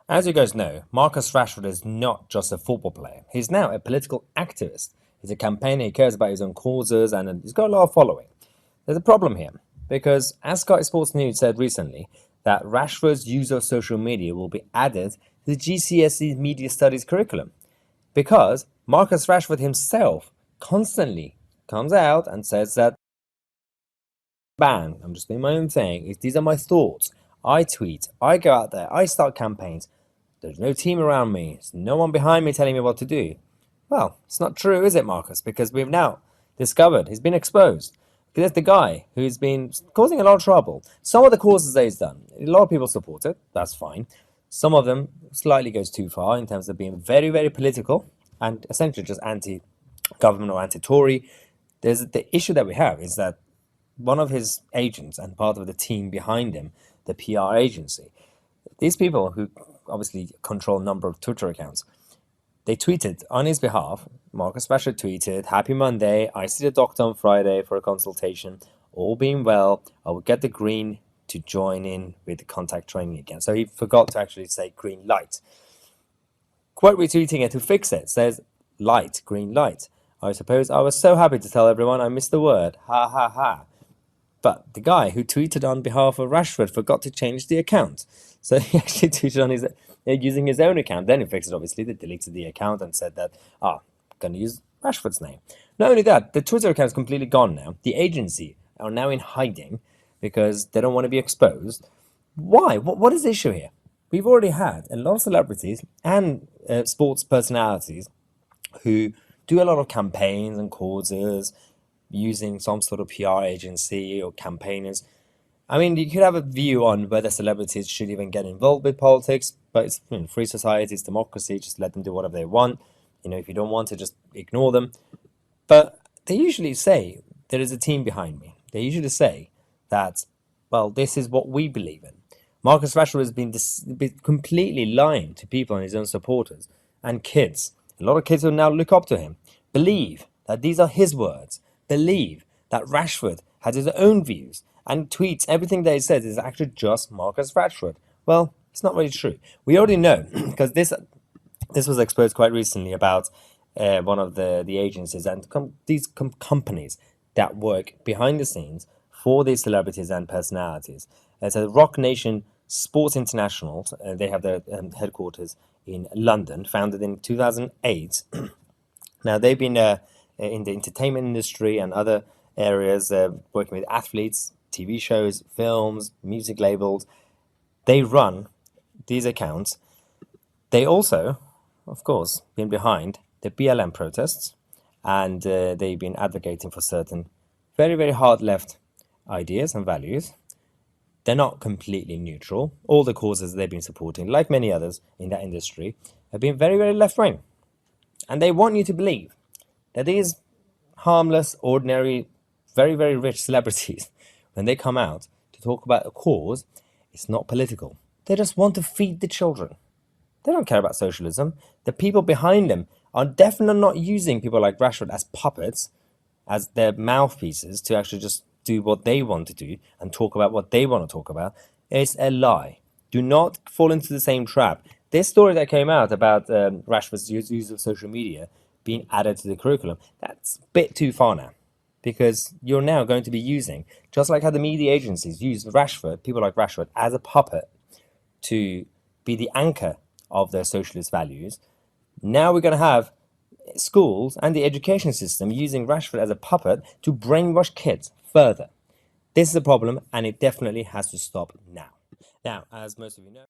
As you guys know, Marcus Rashford is not just a football player. He's now a political activist. He's a campaigner, he cares about his own causes, and he's got a lot of following. There's a problem here, because as Sky Sports News said recently, that Rashford's use of social media will be added to the GCSE Media Studies curriculum. Because Marcus Rashford himself constantly comes out and says that, I'm just doing my own thing. These are my thoughts. I tweet, I go out there, I start campaigns. There's no team around me. There's no one behind me telling me what to do. Well, it's not true, is it, Marcus? Because we've now discovered, he's been exposed. There's the guy who's been causing a lot of trouble. Some of the causes that he's done, a lot of people support it. That's fine. Some of them slightly goes too far in terms of being very, very political and essentially just anti-government or anti-Tory. The issue that we have is that one of his agents and part of the team behind him, the PR agency, these people who obviously control a number of Twitter accounts, they tweeted on his behalf. Marcus Rashford tweeted, "Happy Monday. I see the doctor on Friday for a consultation. All being well, I will get the green to join in with the contact training again." So he forgot to actually say green light. Quote retweeting it to fix it says light, green light. I suppose I was so happy to tell everyone I missed the word. Ha ha ha. But the guy who tweeted on behalf of Rashford forgot to change the account. So he actually tweeted on his using his own account. Then he fixed it, obviously. They deleted the account and said that, I'm going to use Rashford's name. Not only that, the Twitter account is completely gone now. The agency are now in hiding because they don't want to be exposed. Why? What is the issue here? We've already had a lot of celebrities and sports personalities who do a lot of campaigns and causes using some sort of PR agency or campaigners. I mean, you could have a view on whether celebrities should even get involved with politics, but it's free society, it's democracy, just let them do whatever they want. If you don't want to, just ignore them. But they usually say, there is a team behind me. They usually say that, well, this is what we believe in. Marcus Rashford has been completely lying to people and his own supporters and kids. A lot of kids who now look up to him believe that these are his words, believe that Rashford has his own views and tweets everything that he says is actually just Marcus Rashford. Well, it's not really true. We already know, because this was exposed quite recently about one of the agencies and these companies that work behind the scenes for these celebrities and personalities. So Rock Nation Sports International, they have their headquarters in London, founded in 2008. Now, they've been in the entertainment industry and other areas, working with athletes, TV shows, films, music labels. They run these accounts. They also, of course, been behind the BLM protests, and they've been advocating for certain very, very hard left ideas and values. They're not completely neutral. All the causes they've been supporting, like many others in that industry, have been very, very left-wing. And they want you to believe that these harmless, ordinary, very, very rich celebrities, when they come out to talk about a cause, it's not political. They just want to feed the children. They don't care about socialism. The people behind them are definitely not using people like Rashford as puppets, as their mouthpieces to actually just do what they want to do and talk about what they want to talk about. It's a lie. Do not fall into the same trap. This story that came out about Rashford's use of social media being added to the curriculum, that's a bit too far now. Because you're now going to be using, just like how the media agencies use Rashford, people like Rashford, as a puppet to be the anchor of their socialist values. Now we're going to have schools and the education system using Rashford as a puppet to brainwash kids further. This is a problem, and it definitely has to stop now. Now, as most of you know,